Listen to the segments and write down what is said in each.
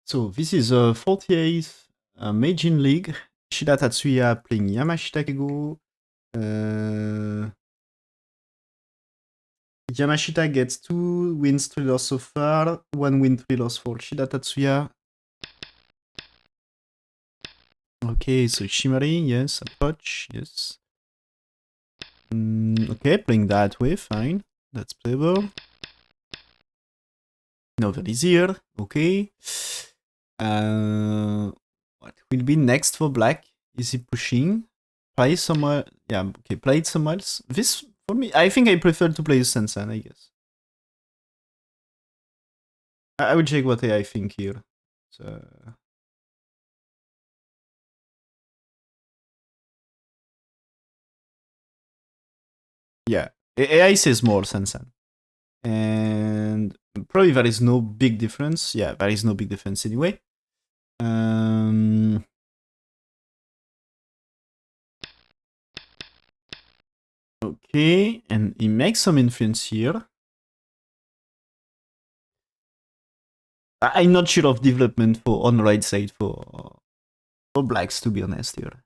So this is a 48th Meijin League. Shida Tatsuya playing Yamashita Keigo. Yamashita gets 2 wins, 3 losses so far. 1 win, 3 losses for Shida Tatsuya. Okay, so Shimari, yes. Approach, yes. Okay, playing that way, fine. That's playable. No, that is here. Okay. What will be next for black? Is he pushing? Play somewhere. Yeah, okay, play it somewhere else. This, for me, I think I prefer to play Sensen, I guess. I will check what I think here. So, yeah, AI says more Sensen. And probably there is no big difference. Yeah, there is no big difference anyway. Okay, and he makes some influence here. I'm not sure of development for on the right side for blacks, to be honest here.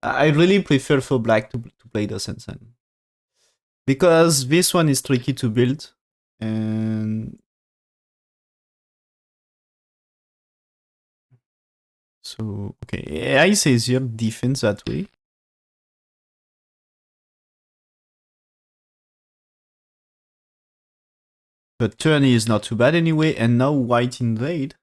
I really prefer for black to play the Sensen. Because this one is tricky to build. And so, okay, AI says here defense that way. But turn is not too bad anyway, and now white invade.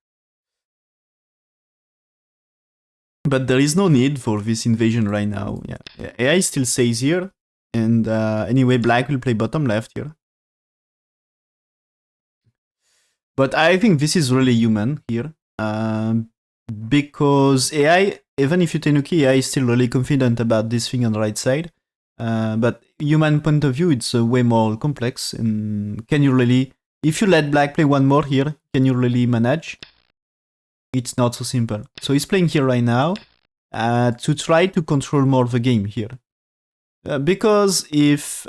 But there is no need for this invasion right now. Yeah, AI still says here. And anyway, black will play bottom left here. But I think this is really human here. Because AI, even if you Tenuki, AI is still really confident about this thing on the right side. But human point of view, it's way more complex. And can you really, if you let black play one more here, can you really manage? It's not so simple. So he's playing here right now to try to control more of the game here. Because if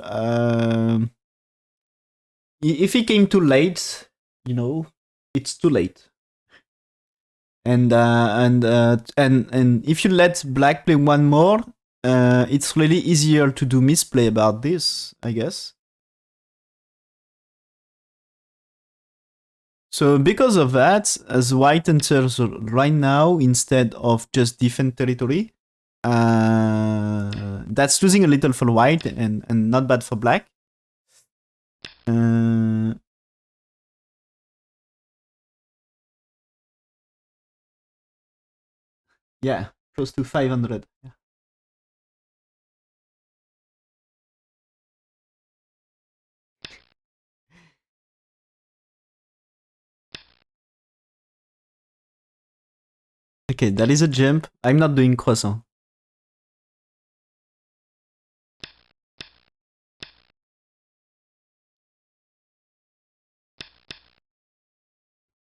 he came too late, you know, it's too late. And if you let black play one more, it's really easier to do misplay about this, I guess. So because of that, as white enters right now instead of just defend territory, that's losing a little for white and not bad for black. Yeah, close to 500. Yeah. Okay, that is a jump. I'm not doing croissant.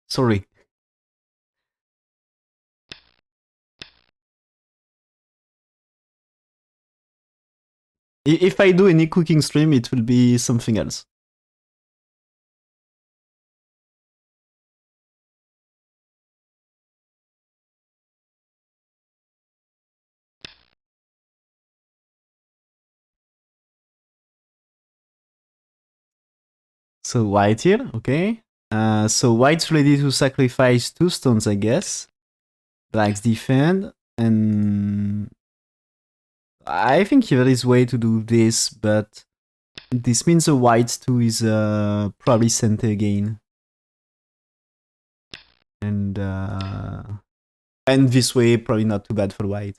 Sorry. If I do any cooking stream, it will be something else. So white here, okay. So white's ready to sacrifice 2 stones, I guess. Black's defend, and I think there is way to do this, but this means the white 2 is probably center again. And this way, probably not too bad for white.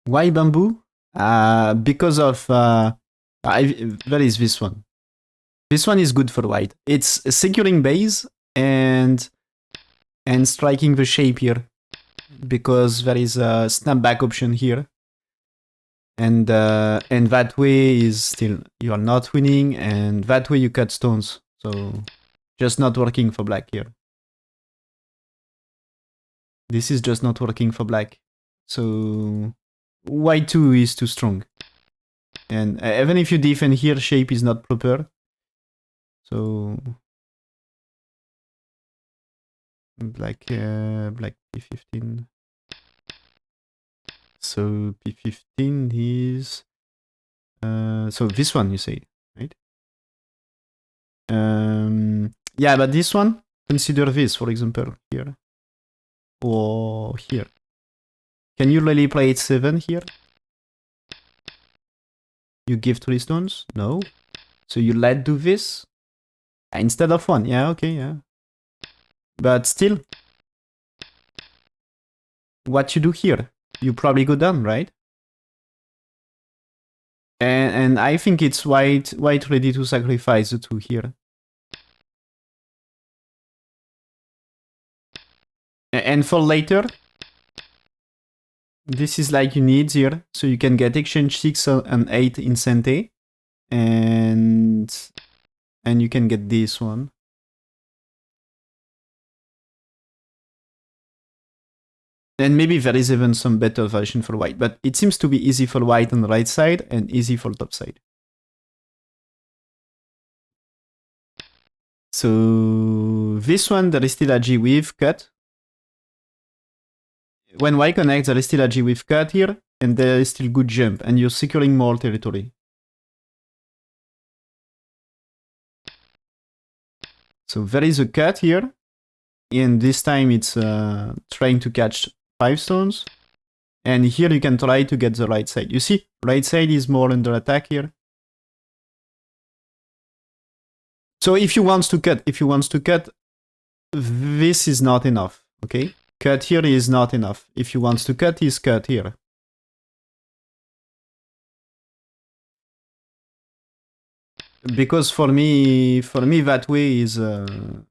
Why bamboo? Because of there is this one. This one is good for white. It's securing base and striking the shape here, because there is a snapback option here. and that way is still you are not winning, and that way you cut stones. So just not working for black here. This is just not working for black. So white 2 is too strong. And even if you defend here, shape is not proper. So black p15. So p15 is so this one you say, right? Yeah, but this one, consider this, for example, here or here. Can you really play h7 here? You give 3 stones? No. So you let do this instead of 1. Yeah, okay, yeah. But still, what you do here? You probably go down, right? And I think it's white ready to sacrifice the 2 here. And for later, this is like you need here, so you can get exchange 6 and 8 in Sente, and you can get this one. And maybe there is even some better version for white, but it seems to be easy for white on the right side and easy for top side. So this one, there is still a G with cut. When white connects, there is still a G with cut here, and there is still good jump, and you're securing more territory. So there is a cut here, and this time it's trying to catch 5 stones. And here you can try to get the right side. You see, right side is more under attack here. So if you want to cut, this is not enough, okay? Cut here is not enough. If you want to cut, is cut here. Because for me that way is 2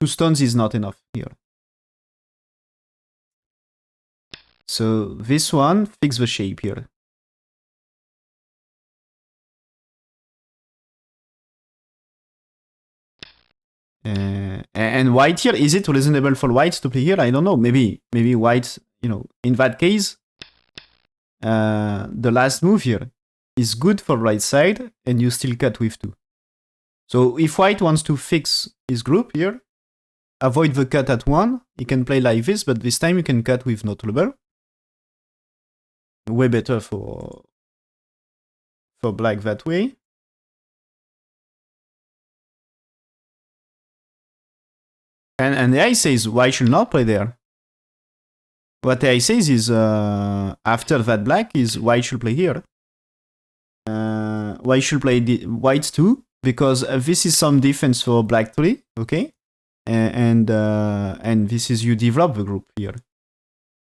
stones is not enough here. So this one, fix the shape here. And white here, is it reasonable for white to play here? I don't know. Maybe white, you know, in that case, the last move here is good for right side, and you still cut with 2. So if white wants to fix his group here, avoid the cut at 1, he can play like this, but this time you can cut with no trouble. Way better for black that way. And AI says white should not play there. What AI says is after that black is white should play here. White should play white 2, because this is some defense for black 3, okay? And this is you develop the group here.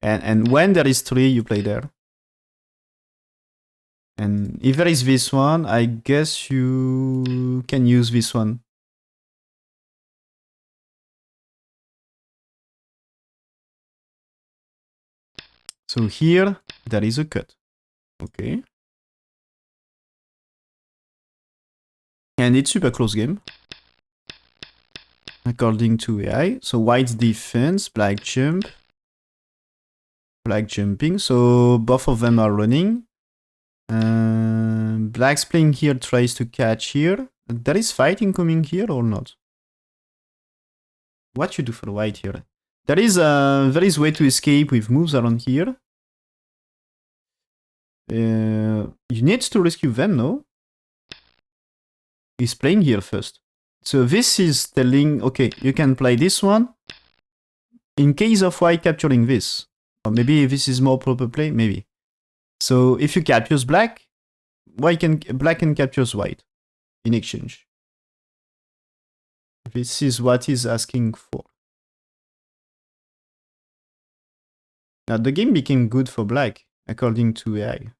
And when there is 3, you play there. And if there is this one, I guess you can use this one. So here, there is a cut. Okay. And it's super close game, according to AI. So white's defense, black jump, black jumping. So both of them are running. Black's playing here, tries to catch here. There is fighting coming here or not? What you do for white here? There is way to escape with moves around here. You need to rescue them, no? He's playing here first. So this is telling, okay, you can play this one in case of white capturing this. Or maybe this is more proper play, maybe. So if you captures black, black can captures white in exchange. This is what he's asking for. Now the game became good for black, according to AI.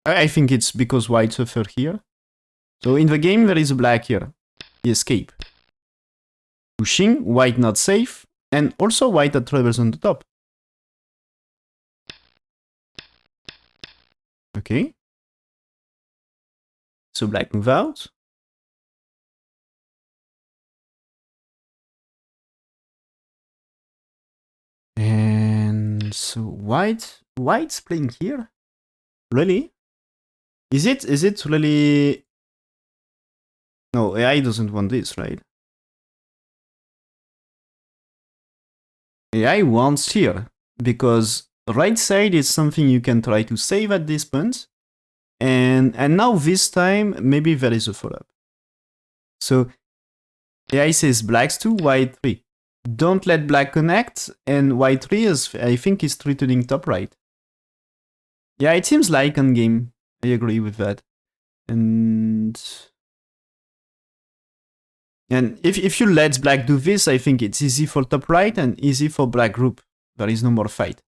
I think it's because white suffer here. So in the game, there is a black here. He escape. Pushing, white not safe, and also white had troubles on the top. Okay. So black move out. And so white's playing here? Really? Is it really? No, AI doesn't want this, right? AI wants here, because right side is something you can try to save at this point, and now this time maybe there is a follow-up. So AI says blacks 2, white 3. Don't let black connect, and white 3 is, I think, is threatening top right. Yeah, it seems like on game. I agree with that. And if you let black do this, I think it's easy for top right and easy for black group. There is no more fight.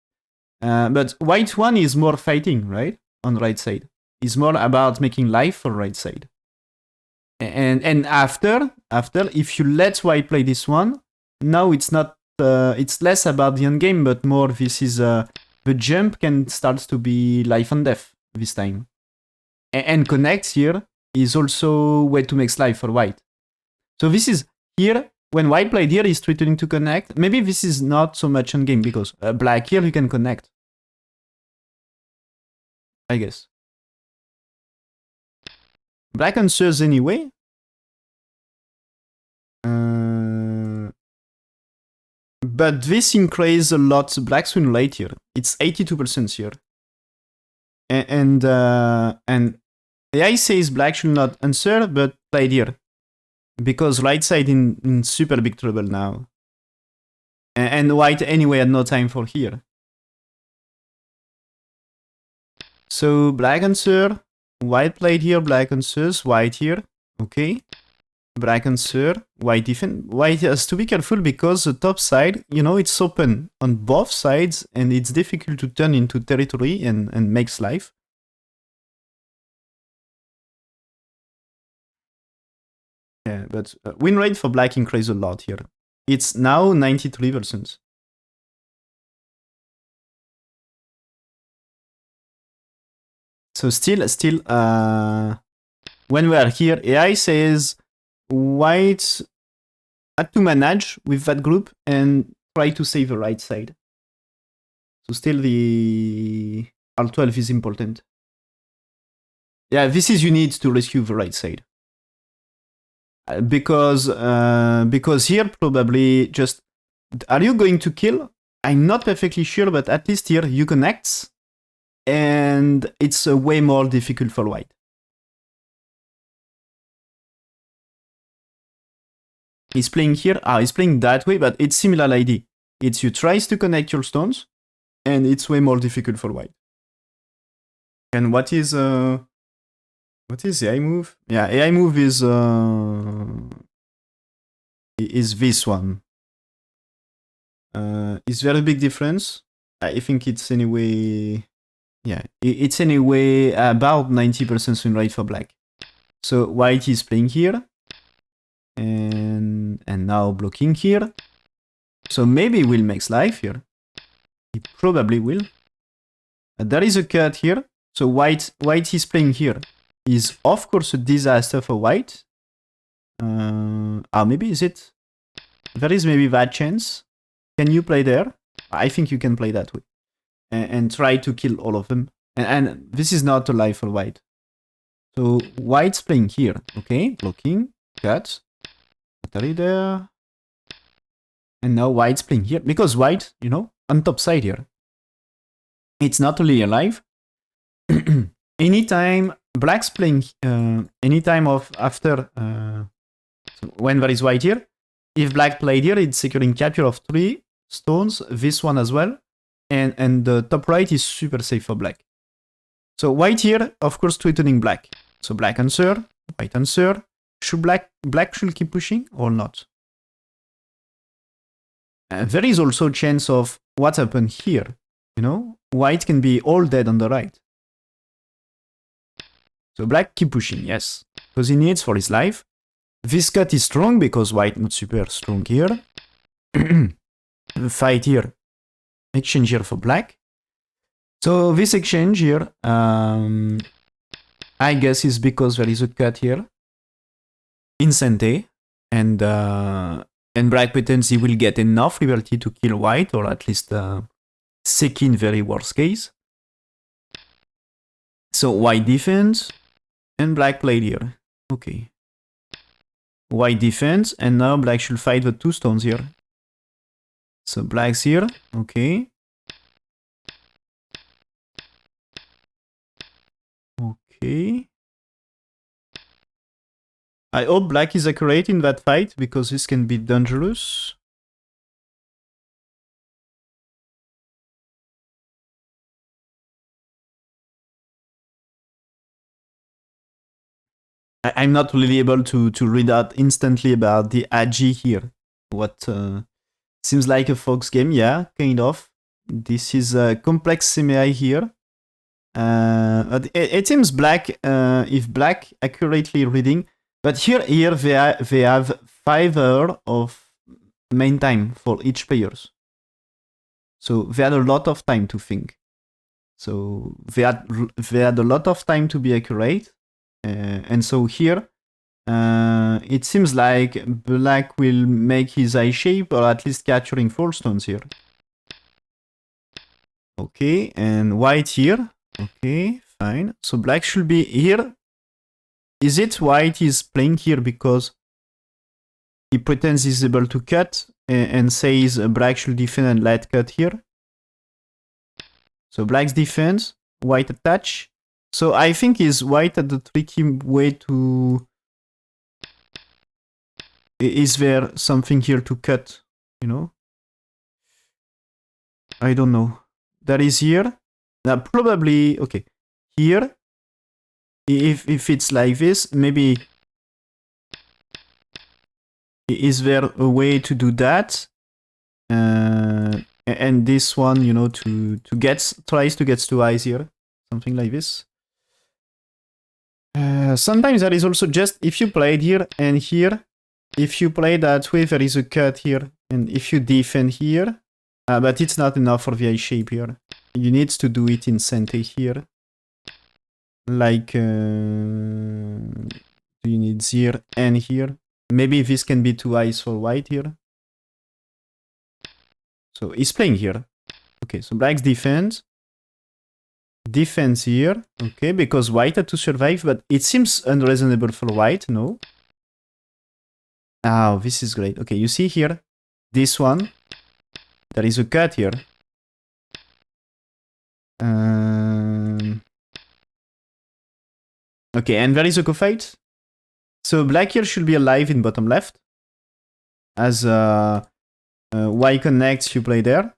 But white 1 is more fighting, right? On right side. It's more about making life for right side. And after, if you let white play this one, now it's not, it's less about the end game, but more this is, the jump can start to be life and death this time. And connect here is also way to make life for white. So this is here, when white played here, is threatening to connect. Maybe this is not so much on game, because black here, you can connect. I guess. Black answers anyway. But this increases a lot black's win rate here. It's 82% here. And AI says black should not answer, but played here. Because right side in super big trouble now. And white anyway had no time for here. So black answer, white played here, black answers, white here. Okay. Black answer, white defend. White has to be careful because the top side, you know, it's open on both sides and it's difficult to turn into territory and makes life. Yeah, but win rate for black increased a lot here. It's now 93%. So still, when we are here, AI says white had to manage with that group and try to save the right side. So still the R12 is important. Yeah, this is you need to rescue the right side. Because here probably just, are you going to kill? I'm not perfectly sure, but at least here you connect, and it's way more difficult for white. He's playing here. He's playing that way, but it's similar idea. It's you tries to connect your stones, and it's way more difficult for white. And what is the AI move? Yeah, AI move is this one. Is there a big difference? I think it's anyway. Yeah, it's anyway about 90% win rate for black. So white is playing here, and now blocking here. So maybe we'll make life here. He probably will. There is a cut here. So white is playing here. Is of course a disaster for white. Maybe is it? There is maybe that chance. Can you play there? I think you can play that way. And try to kill all of them. And this is not a life for white. So white's playing here. Okay, blocking, cut. Battery there. And now white's playing here. Because white, you know, on top side here. It's not really alive. Anytime black's playing, anytime of after, so when there is white here, if black played here, it's securing capture of 3 stones, this one as well. And the top right is super safe for black. So white here, of course, threatening black. So black answer, white answer. Should black should keep pushing or not? There is also chance of what happened here. You know, white can be all dead on the right. So black keep pushing, yes. Because he needs for his life. This cut is strong because white not super strong here. Fight here. Exchange here for black. So this exchange here, I guess is because there is a cut here. In Sente. And black pretends he will get enough liberty to kill white, or at least second very worst case. So white defends, and black played here. Okay. White defends, and now black should fight the 2 stones here. So black's here, okay. Okay. I hope black is accurate in that fight, because this can be dangerous. I'm not really able to read out instantly about the AG here. What seems like a Fox game, yeah, kind of. This is a complex semi here. It seems black, if black accurately reading, but here they have 5 hours of main time for each players. So they had a lot of time to think. So they had a lot of time to be accurate. And so here, it seems like black will make his eye shape, or at least capturing 4 stones here. Okay, and white here. Okay, fine. So black should be here. Is it white is playing here because he pretends he's able to cut and says black should defend and light cut here? So black's defense, white attach. So I think is white at the tricky way to... Is there something here to cut, you know? I don't know. That is here. Now probably, okay, here, if it's like this, maybe... Is there a way to do that? And this one, you know, tries to get 2 eyes here. Something like this. Sometimes there is also just, if you play it here and here, if you play that way, there is a cut here. And if you defend here, but it's not enough for the eye shape here. You need to do it in Sente here. Like, do you need here and here? Maybe this can be 2 eyes for white here. So he's playing here. Okay, so black's defense. Defense here. Okay, because white had to survive, but it seems unreasonable for white, no? Oh, this is great. Okay, you see here, this one, there is a cut here. Okay, and there is a co-fight. So black here should be alive in bottom left. As Y connects, you play there.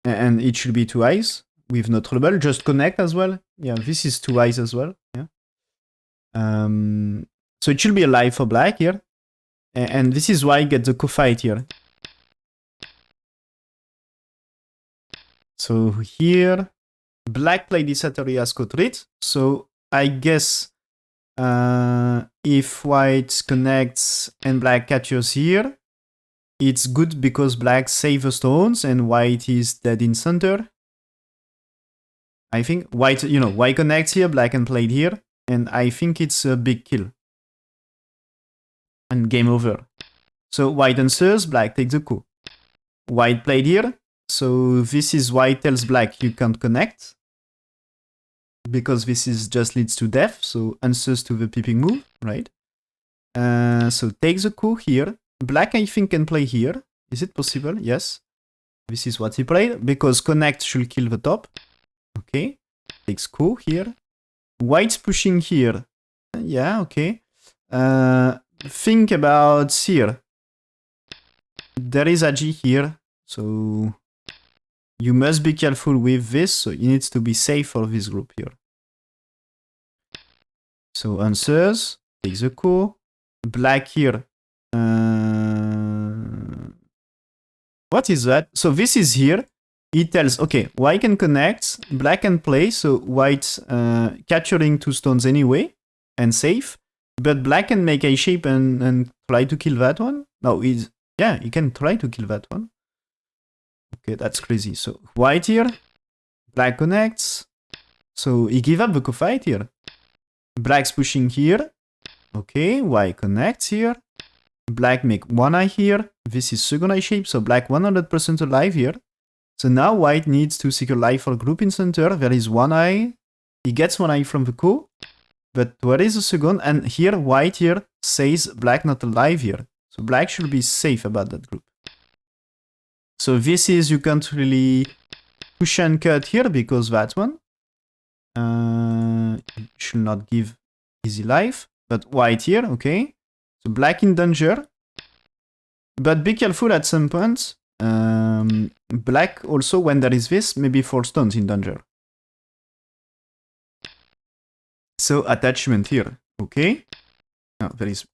And it should be 2 eyes with no trouble. Just connect as well. Yeah, this is 2 eyes as well. Yeah. So it should be alive for black here. And this is why I get the co-fight here. So here, black played this area as co-treat. So I guess if white connects and black catches here, it's good because black saves the stones and white is dead in center. I think white, you know, white connects here, black can play here. And I think it's a big kill. And game over. So white answers, black takes the coup. White played here. So this is white tells black you can't connect. Because this is just leads to death. So answers to the peeping move, right? So takes the coup here. Black, I think, can play here. Is it possible? Yes. This is what he played. Because connect should kill the top. Okay. Takes coup here. White's pushing here. Yeah, okay. Think about here. There is a G here. So you must be careful with this. So it needs to be safe for this group here. So answers. Takes the coup. Black here. What is that? So this is here. it tells, okay, white can connect, black can play, so white capturing 2 stones anyway, and safe, but black can make a shape and try to kill that one. No, he can try to kill that one. Okay, that's crazy. So white here, black connects, so he give up the co-fight here. Black's pushing here, okay, white connects here, black make one eye here, this is second eye shape, so black 100% alive here. So now white needs to secure life for group in center. There is one eye. He gets one eye from the co. But where is the second? And here, white here says black not alive here. So black should be safe about that group. So this is, you can't really push and cut here because that one should not give easy life. But white here, okay. So black in danger. But be careful at some point. Black also, when there is this, maybe 4 stones in danger. So attachment here, okay. There is.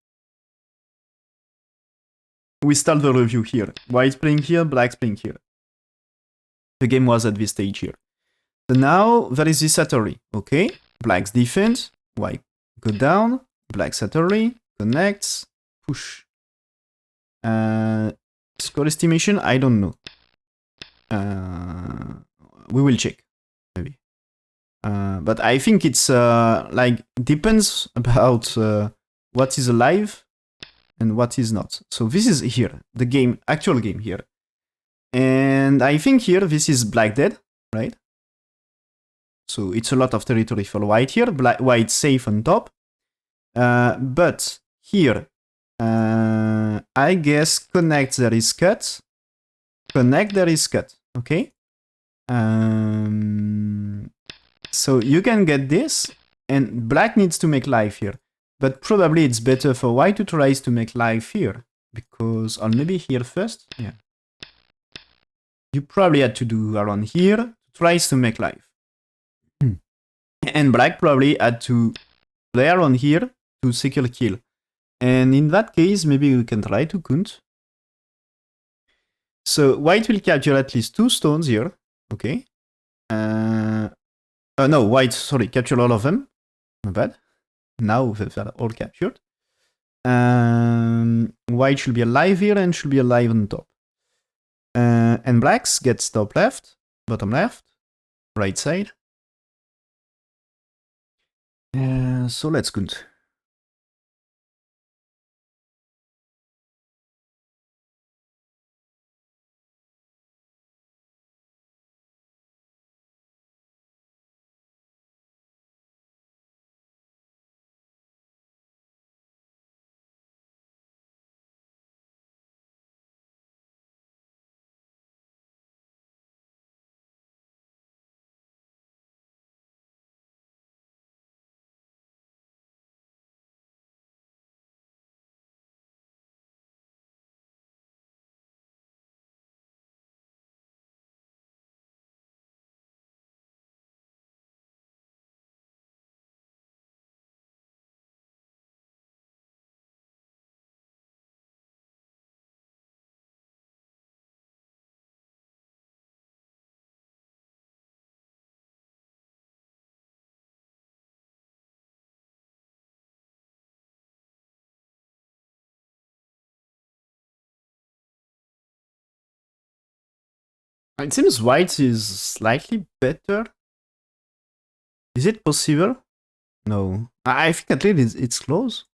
We start the review here. White's playing here, black's playing here. The game was at this stage here. So now there is this Satori, okay. Black's defense, white go down, black Satori, connects, push. Score estimation, I don't know. We will check, maybe. But I think it's like depends about what is alive and what is not. So this is here, the game, actual game here. And I think here this is black dead, right? So it's a lot of territory for white here. White safe on top. But here, I guess connect there is cut. Connect there is cut. Okay. So you can get this, and black needs to make life here. But probably it's better for white to try to make life here. Because, or maybe here first. Yeah. You probably had to do around here. Tries to make life. And black probably had to play around here to secure kill. And in that case, maybe we can try to count. So white will capture at least 2 stones here. Okay. No, white, sorry, capture all of them. Not bad. Now they're all captured. White should be alive here and should be alive on top. And blacks gets top left, bottom left, right side. So let's count. It seems white is slightly better. Is it possible? No. I think at least it's close.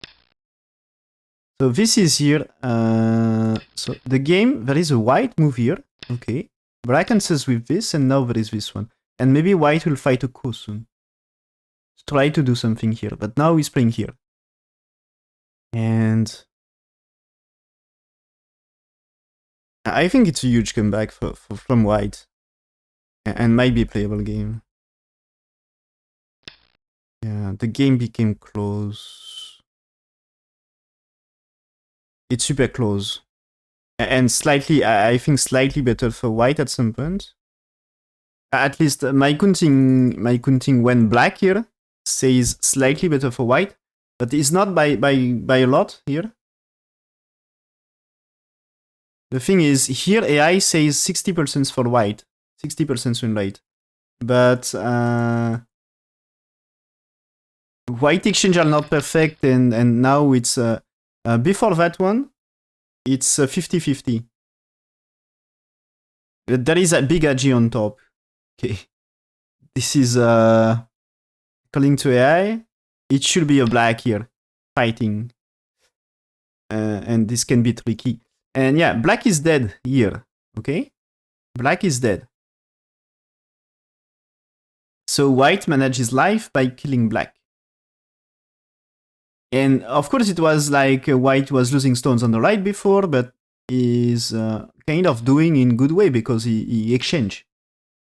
So this is here. So the game, there is a white move here. Okay. Black answers with this, and now there is this one. And maybe white will fight a ko soon. Try to do something here, but now he's playing here. And I think it's a huge comeback from white. And might be a playable game. Yeah, the game became close. It's super close. And slightly, I think slightly better for white at some point. At least my counting when black here says slightly better for white, but it's not by a lot here. The thing is, here AI says 60% for white, 60% win rate. But white exchange are not perfect, and now it's before that one, it's 50-50. There is a big AG on top. Okay, this is calling to AI. It should be a black here fighting, and this can be tricky. And yeah, black is dead here. Okay, black is dead. So white manages life by killing black. And of course it was like white was losing stones on the right before, but is kind of doing in good way because he exchanged.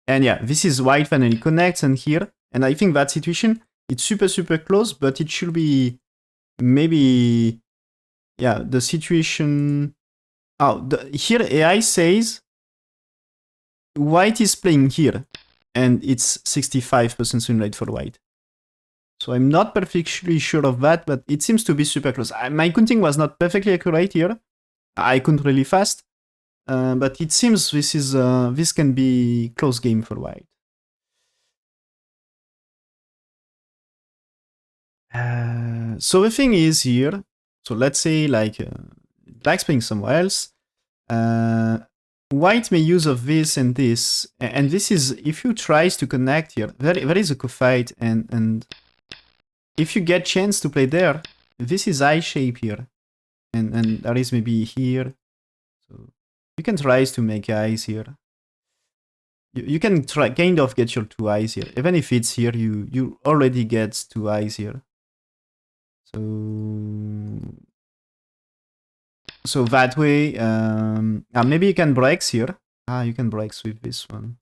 And yeah, this is white finally connects and here. And I think that situation, it's super close, but it should be maybe, yeah, the situation. Oh, here AI says white is playing here, and it's 65% win rate for white. So I'm not perfectly sure of that, but it seems to be super close. My counting was not perfectly accurate here. I couldn't really fast, but it seems this can be close game for white. So the thing is here, so let's say like black's playing somewhere else. White may use of this and this, and this is if you tries to connect here. There is a co-fight, and if you get chance to play there, this is eye shape here, and there is maybe here. So you can try to make eyes here. You can try kind of get your 2 eyes here. Even if it's here, you already get 2 eyes here. So that way, maybe you can break here. You can break with this one.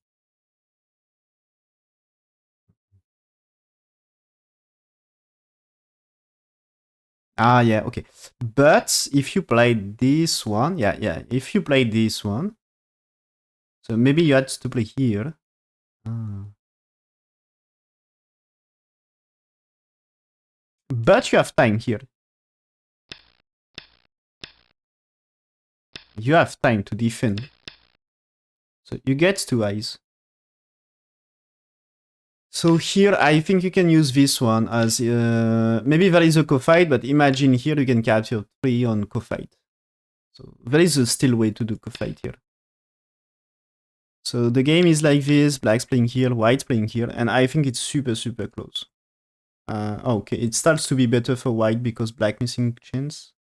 Yeah, okay. But if you play this one, yeah, if you play this one, so maybe you had to play here. But you have time here. You have time to defend. So you get 2 eyes. So here, I think you can use this one as, maybe there is a co-fight, but imagine here you can capture 3 on co-fight. So there is a still way to do co-fight here. So the game is like this, black's playing here, white's playing here, and I think it's super close. Okay, it starts to be better for white because black missing chance.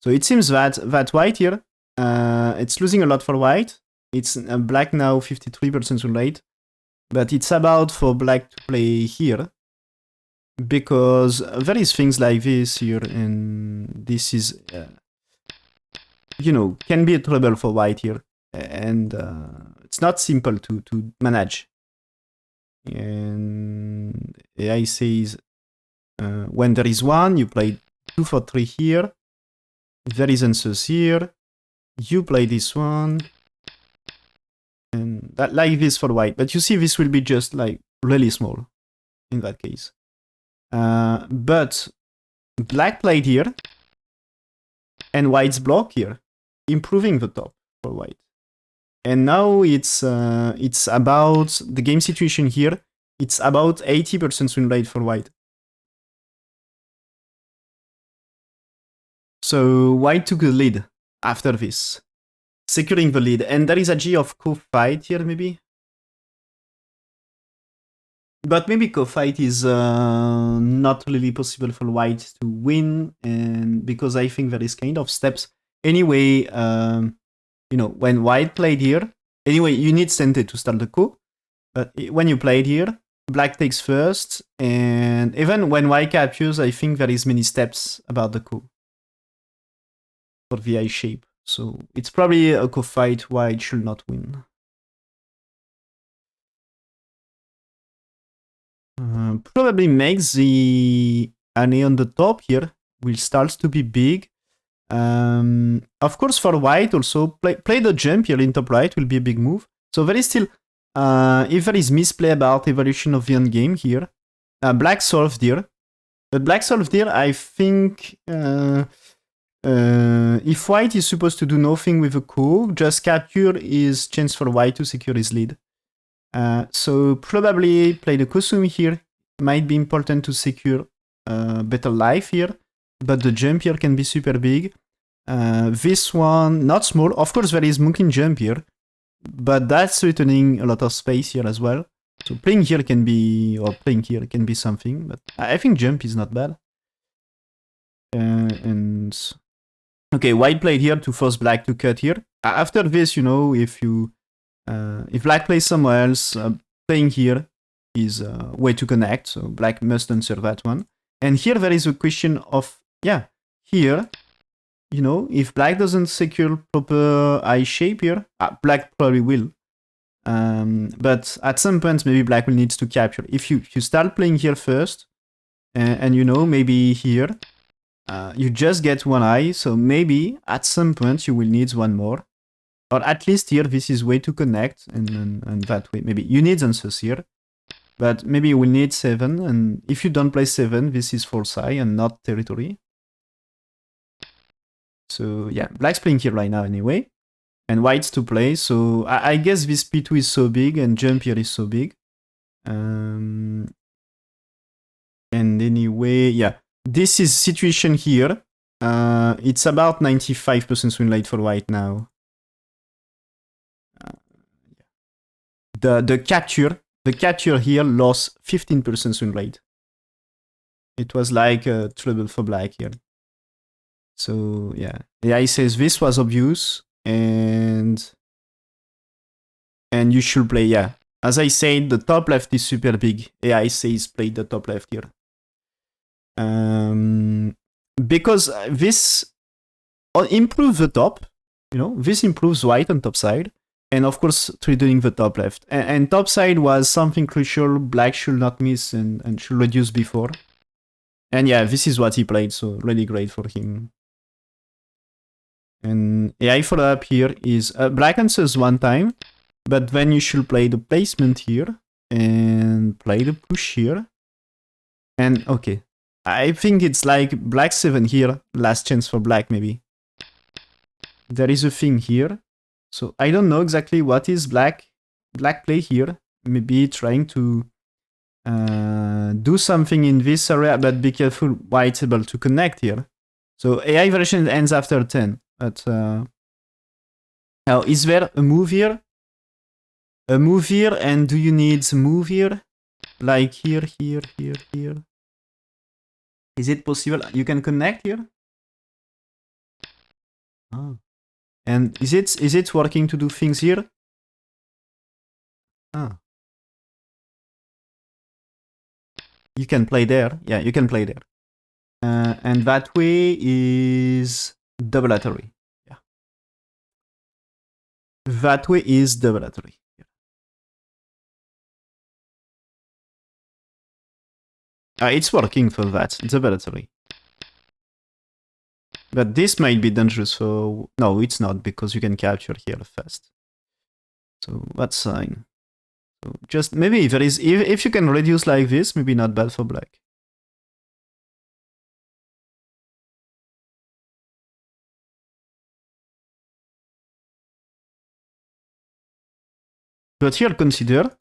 So it seems that white here, it's losing a lot for white. It's black now 53% win rate. But it's about for black to play here, because there is things like this here, and this is, you know, can be a trouble for white here, and it's not simple to manage. And AI says, when there is 1, you play 2 for 3 here. If there is answers here, you play this one. And that, like this for white, but you see this will be just like really small in that case. But black played here, and white's block here, improving the top for white. And now it's about the game situation here. It's about 80% win rate for white. So white took the lead after this, securing the lead, and there is a G of co-fight here maybe. But maybe co-fight is not really possible for white to win, and because I think there is kind of steps. Anyway, you know, when white played here, anyway, you need Sente to start the coup. But when you played here, black takes first, and even when white captures, I think there is many steps about the coup for the eye shape. So it's probably a co-fight white should not win. Probably makes the ane on the top here will start to be big. Of course, for white also play the jump here in top right will be a big move. So there is still, if there is misplay about evolution of the end game here, black solved here. But black solved here, I think, if white is supposed to do nothing with a coup, just capture his chance for white to secure his lead. So probably play the Kusumi here. Might be important to secure better life here, but the jump here can be super big. This one, not small. Of course, there is Moonkin jump here, but that's returning a lot of space here as well. So playing here can be, or playing here can be something, but I think jump is not bad. And okay, white played here to force black to cut here. After this, you know, if black plays somewhere else, playing here is a way to connect, so black must answer that one. And here there is a question of, yeah, here, you know, if black doesn't secure proper eye shape here, black probably will. But at some point, maybe black will need to capture. If you start playing here first, and you know, maybe here, you just get one eye, so maybe at some point you will need one more. Or at least here, this is way to connect, and that way, maybe you need answers here. But maybe you will need 7, and if you don't play 7, this is false eye and not territory. So yeah, black's playing here right now anyway. And white's to play, so I guess this P2 is so big, and jump here is so big. And anyway, yeah. This is situation here. It's about 95% win rate for white now. The capture here lost 15% win rate. It was like trouble for black here. So yeah, AI says this was obvious, and you should play, yeah. As I said, the top left is super big. AI says play the top left here. Because this improves the top, you know, this improves white on top side, and of course threatening the top left. And top side was something crucial black should not miss and should reduce before. And yeah, this is what he played, so really great for him. And AI follow up here is black answers one time, but then you should play the placement here and play the push here. And okay, I think it's like black 7 here, last chance for black maybe. There is a thing here, so I don't know exactly what is black play here. Maybe trying to do something in this area, but be careful white's able to connect here. So AI version ends after 10. But now, is there a move here? A move here, and do you need a move here? Like here, here, here, here. Is it possible? You can connect here? Oh. And is it working to do things here? Ah. You can play there. Yeah, you can play there. And that way is double atory. Yeah. That way is double atory. It's working for that. It's double atory. But this might be dangerous for... No, it's not, because you can capture here fast. So that's fine. So just maybe there is... If you can reduce like this, maybe not bad for black. But here consider...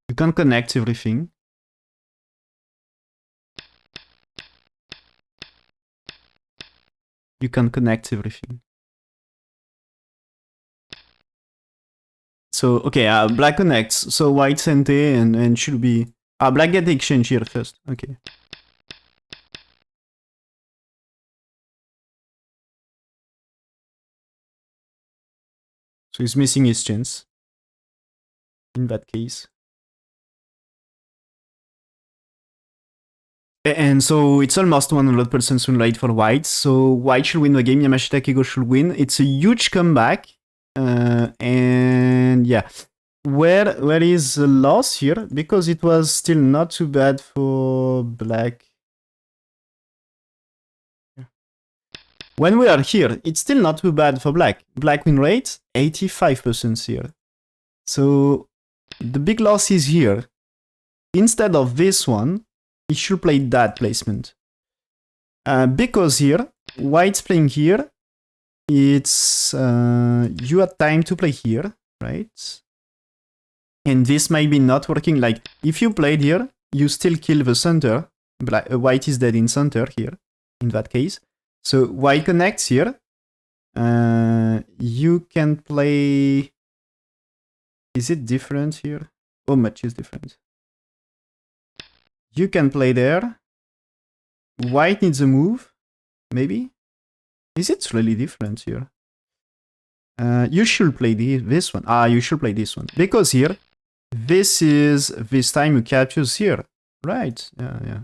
you can connect everything. You can connect everything. So, okay, black connects. So white sente and should be... black get the exchange here first. Okay. So he's missing his chance. In that case. And so it's almost 100% win rate for white. So white should win the game. Yamashita Keigo should win. It's a huge comeback. And yeah. Where is the loss here? Because it was still not too bad for black. When we are here, it's still not too bad for black. Black win rate, 85% here. So the big loss is here. Instead of this one, he should play that placement. Because here, white's playing here, it's you have time to play here, right? And this might be not working. Like, if you played here, you still kill the center. White is dead in center here, in that case. So white connects here. You can play... Is it different here? How much is different? You can play there. White needs a move, maybe? Is it really different here? You should play this one. You should play this one. Because here, this time you captures here. Right, yeah.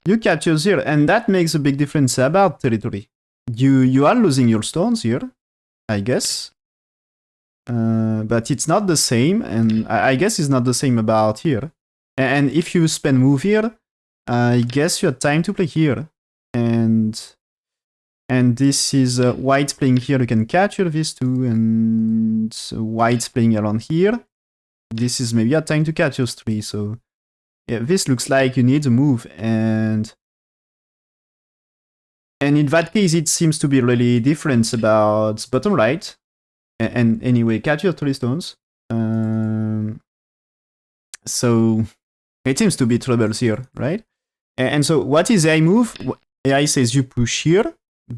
You captures here, and that makes a big difference about territory. You are losing your stones here, I guess. But it's not the same, and I guess it's not the same about here. And if you spend move here, I guess you have time to play here. And this is white's playing here, you can capture this too, and white's playing around here. This is maybe a time to catch those three, so yeah, this looks like you need a move, and in that case it seems to be really different about bottom right. And anyway, catch your 3 stones. So it seems to be troubles here, right? And so what is AI move? AI says you push here,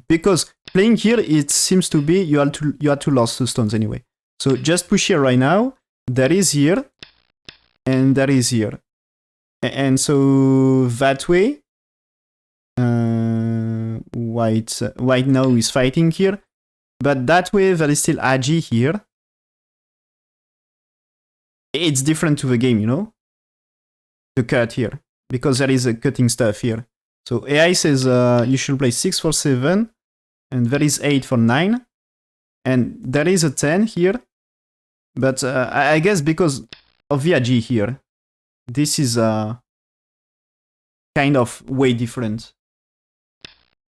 because playing here it seems to be you had to lose 2 stones anyway. So just push here right now. That is here, and that is here. And so that way, white now is fighting here, but that way there is still AG here. It's different to the game, you know? The cut here, because there is a cutting stuff here. So AI says you should play 6 for 7, and there is 8 for 9, and there is a 10 here. But I guess because of the AG here, this is kind of way different.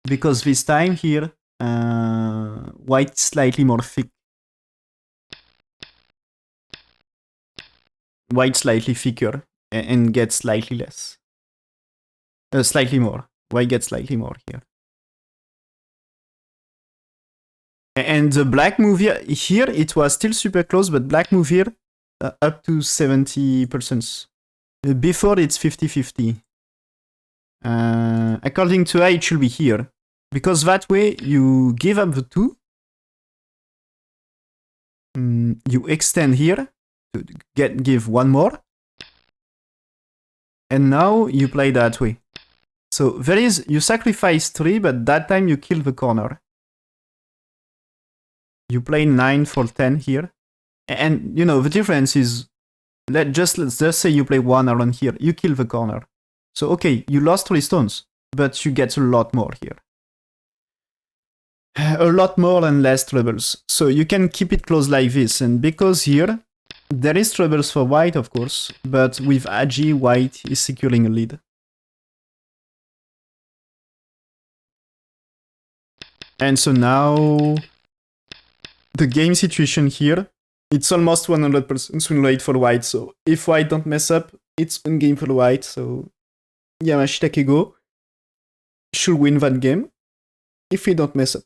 Because this time here, white slightly more thick. White slightly thicker and gets slightly less. Slightly more. White gets slightly more here. And the black move here, it was still super close, but black move here up to 70%. Before it's 50-50. According to I, it should be here. Because that way you give up the 2. You extend here to give 1 more. And now you play that way. So there is, you sacrifice 3, but that time you kill the corner. You play 9 for 10 here. And, you know, the difference is, let's just say you play 1 around here. You kill the corner. So, okay, you lost 3 stones, but you get a lot more here. A lot more and less troubles. So you can keep it close like this. And because here, there is troubles for white, of course, but with AG, white is securing a lead. And so now, the game situation here, it's almost 100% win rate for white. So if white don't mess up, it's one game for white. So Yamashita Keigo should win that game if he don't mess up.